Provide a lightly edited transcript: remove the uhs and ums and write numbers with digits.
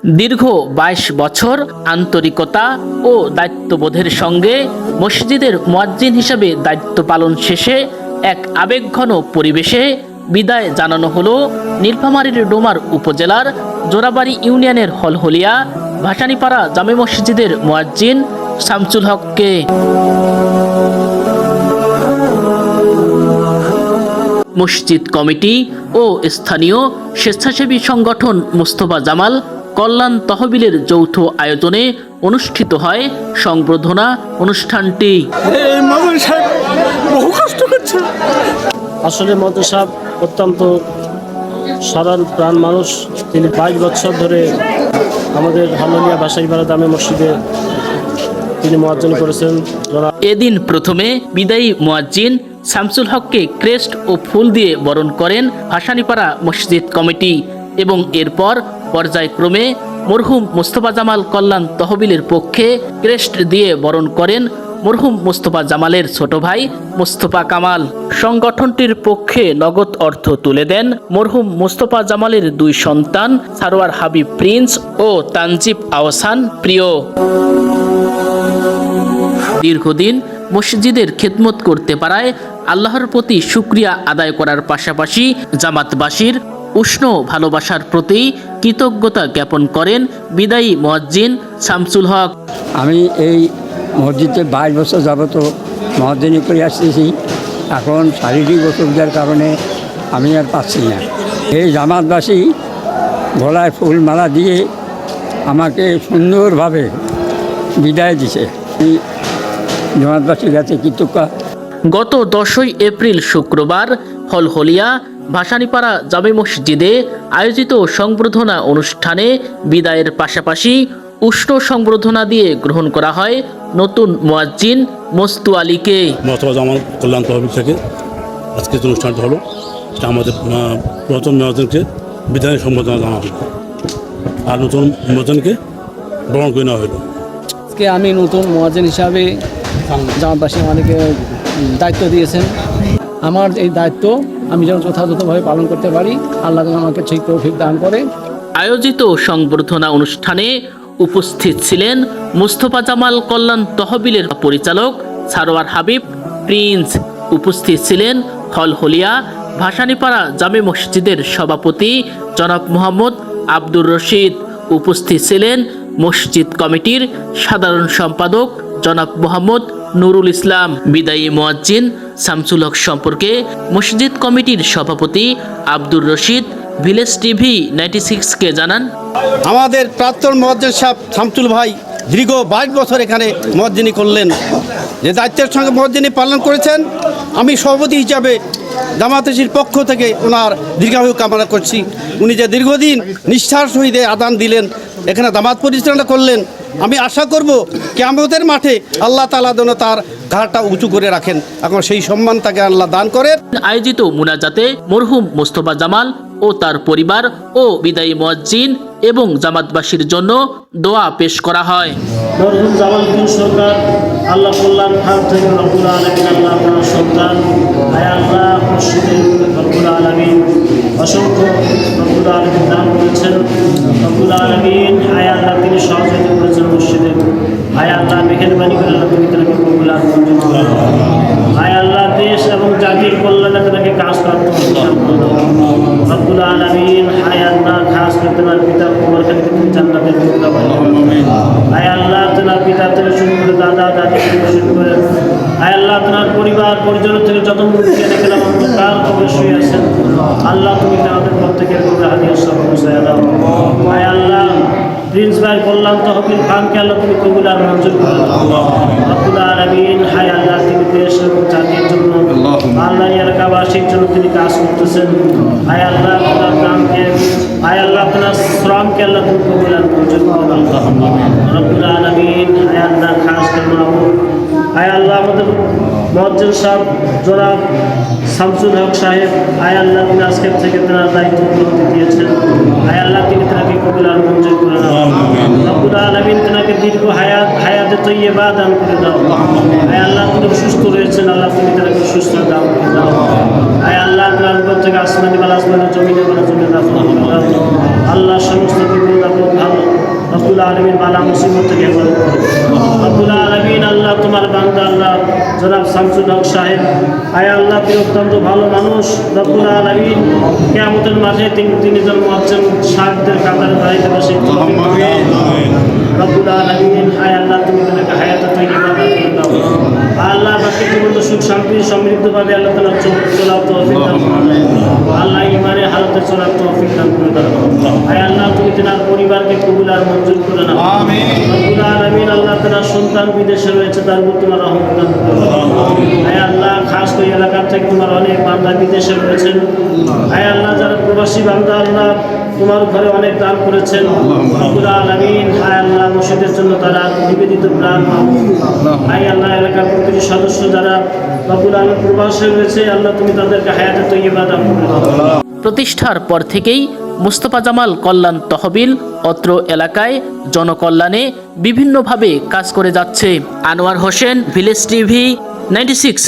দীর্ঘ ২২ বছর আন্তরিকতা ও দায়িত্ববোধের সঙ্গে মসজিদের মুয়াজ্জিন হিসেবে দায়িত্ব পালন শেষে এক আবেগঘন পরিবেশে বিদায় জানানো হলো নীলফামারীর ডোমার উপজেলার জোড়াবাড়ি ইউনিয়নের হলহলিয়া ভাসানীপাড়া জামে মসজিদের মুয়াজ্জিন শামসুল হককে। মসজিদ কমিটি ও স্থানীয় স্বেচ্ছাসেবী সংগঠন মোস্তফা জামাল কল্যাণ তহবিলের যৌথ আয়োজনে অনুষ্ঠিত হয় সংবর্ধনা অনুষ্ঠানটি। আসলে মন্ত্রী সাহেব অত্যন্ত সাধারণ প্রাণ মানুষ। তিনি 22 বছর ধরে আমাদের হালনিয়া ভাসানীপাড়া জামে মসজিদে তিনি মুয়াজ্জিন করেছেন। এদিন প্রথমে বিদায়ী মুয়াজ্জিন শামসুল হককে ক্রেস্ট ও ফুল দিয়ে বরণ করেন ভাসানীপাড়া মসজিদ কমিটি এবং এরপর পর্যায়ক্রমে মরহুম মোস্তফা জামাল কল্যাণ তহবিলের পক্ষে ক্রেস্ট দিয়ে বরণ করেন মরহুম মোস্তফা জামালের ছোট ভাই মোস্তফা কামাল। সংগঠনটির পক্ষে নগদ অর্থ তুলে দেন মরহুম মোস্তফা জামালের 2 সন্তান সারোয়ার হাবিব প্রিন্স ও তানজিব আহসান প্রিয়। দীর্ঘদিন মসজিদের খেদমত করতে পারায় আল্লাহর প্রতি শুকরিয়া আদায় করার পাশাপাশি জামাতবাসীর উষ্ণ ভালোবাসার প্রতি কৃতজ্ঞতা জ্ঞাপন করেন বিদায়ী মুয়াজ্জিন শামসুল হক। আমি এই মসজিদে 22 বছর যাবত মুয়াজ্জিনি করে আসতেছি। এখন শারীরিক অসুবিধার কারণে আমি আর পাচ্ছি না। এই জামাতবাসী গলায় ফুল মালা দিয়ে আমাকে সুন্দরভাবে বিদায় দিছে। জামাতবাসীর কাছে কৃতজ্ঞ। গত 10ই এপ্রিল শুক্রবার হলহলিয়া ভাসানীপাড়া জামে মসজিদে আয়োজিত সংবর্ধনা অনুষ্ঠানে বিদায়ের পাশাপাশি উষ্ণ সংবর্ধনা দিয়ে গ্রহণ করা হয় নতুন মুয়াজ্জিন মস্তু আলীকে। মোস্তফা জামাল কল্যাণ তহবিল থেকে আজকে অনুষ্ঠানটি হলো, আমাদের নতুন মুয়াজ্জিনকে বিদায় সংবর্ধনা জানানো হলো আর নতুন মুয়াজ্জিনকে বরণ করে নেওয়া হলো। আজকে আমি নতুন মুয়াজ্জিন হিসাবে জামাতবাসী আমাদেরকে দায়িত্ব দিয়েছেন। আমার এই দায়িত্ব আমি যেন যথাযথভাবে পালন করতে পারি, আল্লাহ যেন আমাকে সেই তৌফিক দান করে। আয়োজিত সংবর্ধনা অনুষ্ঠানে উপস্থিত ছিলেন মোস্তফা জামাল কল্যাণ তহবিলের পরিচালক সারোয়ার হাবিব প্রিন্স। উপস্থিত ছিলেন হলহলিয়া ভাসানীপাড়া জামে মসজিদের সভাপতি জনাব মোহাম্মদ আব্দুর রশিদ। উপস্থিত ছিলেন মসজিদ কমিটির সাধারণ সম্পাদক জনাব মোহাম্মদ নুরুল ইসলাম। বিদায়ী মুয়াজ্জিন শামসুল হক সম্পর্কে মসজিদ কমিটির সভাপতি আব্দুর রশিদ ভিলেজ টিভি 96কে জানান, আমাদের প্রাক্তন মুয়াজ্জিন সাহেব শামসুল ভাই দীর্ঘ 22 বছর এখানে মুয়াজ্জিনি করলেন। যে দায়িত্বের সঙ্গে মুয়াজ্জিনি পালন করেছেন, আমি সভাপতি হিসাবে জামাতের পক্ষ থেকে ওনার দীর্ঘায়ু কামনা করছি। উনি যে দীর্ঘদিন নিষ্ঠার সহিত আদান দিলেন, এখানে জামাত পরিচালনা করলেন, আমি আশা করব কিয়ামতের মাঠে আল্লাহ তাআলা যেন তার ঘাড়টা উঁচু করে রাখেন, এখন সেই সম্মান তাকে আল্লাহ দান করেন। আয়োজিত মুনাজাতে মরহুম মোস্তফা জামাল ও তার পরিবার ও বিদায়ী মুয়াজ্জিন এবং জামাতবাসীর জন্য দোয়া পেশ করা হয়। মরহুম জামালউদ্দিন সরকার আল্লাহ কল্যাণ খান থেকে রব্বুল আলামিন আল্লাহ আপনার সন্তান আয় আল্লাহ মসজিদে রব্বুল আলামিন অসংখ্য রব্বুল আলামিন দান করেছেন। রব্বুল আলামিন আয় আল্লাহ তিনি সহযোগিতা করেছেন মসজিদে। আয় আল্লাহ মেহেরবানি করে আল্লাহ তুমি তাকে কবুল আর মঞ্জুর করে দাও। আয় আল্লাহ দেশ এবং জাতির কল্যাণে তাকে কাজ করতে রব্বুল আলামিন আয় আল্লাহ খাস করে তোমার পিতার কবরখানে তুমি জান্নাতের টুকরা বানাও। আয় আল্লাহ তোমার পিতা থেকে শুরু করে দাদা দাদি থেকে শুরু করে আয় আল্লাহ তোমার পরিবার পরিজন থেকে যত মুরব্বী দেখলাম অন্ধকার কবরে শুয়ে আছেন, আল্লাহ তুমি তাদের প্রত্যেকের কবরে হাদিয়া সব পৌঁছায় দাও। আয় আল্লাহ প্রিন্স ভাই কল্যাণ তহবিল খানকে আল্লাহ তুমি কবুল আর মঞ্জুর করে দাও। রব্বুল আলামিন হায় আল্লাহ তিনি দেশ এবং জাতির জন্য আল্লাহ এলাকাবাসীর জন্য তিনি কাজ করতেছেন। আয় আল্লাহ আপনার গ্রামকে আয় আল্লাহ আপনার শ্রমকে আল্লাহ তুমি কবুল আর মঞ্জুর করে দাও। রব্বুল আলামিন হায় আল্লাহ খাস করে আয় আল্লাহ আমাদের মুয়াজ্জিন সাহেব জনাব শামসুল হক সাহেব আয় আল্লাহ তিনি আজকের থেকে তার দায়িত্ব গ্রহণ দিয়েছেন। আয় আল্লাহ তিনি তাকে কবুল আর মঞ্জুর করে দাও। রব্বুল আলামিন তাকে দীর্ঘ হায়াতে তৈয়বা দান করে দাও। আয় আল্লাহ তিনি সুস্থ রয়েছেন, আল্লাহ তুমি তাকে সুস্থ দান করে দাও। আয় আল্লাহ আপনার উপর থেকে আসমানি বালা আসমানের জমিনে বালা জমিনে দাও। আল্লাহ সমস্ত বিপদ আপদ ভালো রব্বুল আলামিন বালা মুসিবত থেকে হেফাজত করো রব্বুল আলামিন। আল্লাহ তোমার বান্দা আল্লাহ জনাব শামসুল হক সাহেব, আয় আল্লাহ তিনি অত্যন্ত ভালো মানুষ রব্বুল আলামিন। কিয়ামতের মাঝে তিনি যেন মুয়াজ্জিন সাহেবদের কাতারে দাঁড়াইতে বসে রব্বুল আলামিন। আয় আল্লাহ তুমি তাদেরকে হায়াতে তাইয়্যিবা দান করে দাও আল্লাহ। বাকি জীবন সুখ শান্তি সমৃদ্ধভাবে আল্লাহ তাআলা চলার তৌফিক দান করে আল্লাহ। ইমানে হালতে চলার তৌফিক দান করে দাও আয় আল্লাহ। তুমি তেনার পরিবারকে কবুল আর মঞ্জুর করে নাও রব্বুল আলামিন। আল্লাহ তাআলা সন্তান বিদেশে রয়েছে, তার উপর তোমার রহমত দান করে দাও আয় আল্লাহ। খাস করে এলাকার থেকে তোমার অনেক বান্দা বিদেশে রয়েছেন আয় আল্লাহ। যারা প্রবাসী বান্দা আল্লাহ তোমার ঘরে অনেক দান করেছেন রব্বুল আলামিন। আয় আল্লাহ মসজিদের জন্য তারা নিবেদিত প্রাণ আয় আল্লাহ। এলাকার প্রতিটি সদস্য যারা রব্বুল আলামিন প্রবাসে রয়েছে আল্লাহ তুমি তাদেরকে হায়াতে তাইয়্যিবা দান করে দাও। প্রতিষ্ঠার পর থেকেই মুস্তফা জামাল কল্যাণ তহবিল অত্র এলাকায় জনকল্যাণে বিভিন্নভাবে কাজ করে যাচ্ছে। Anwar Hossain, village TV 96।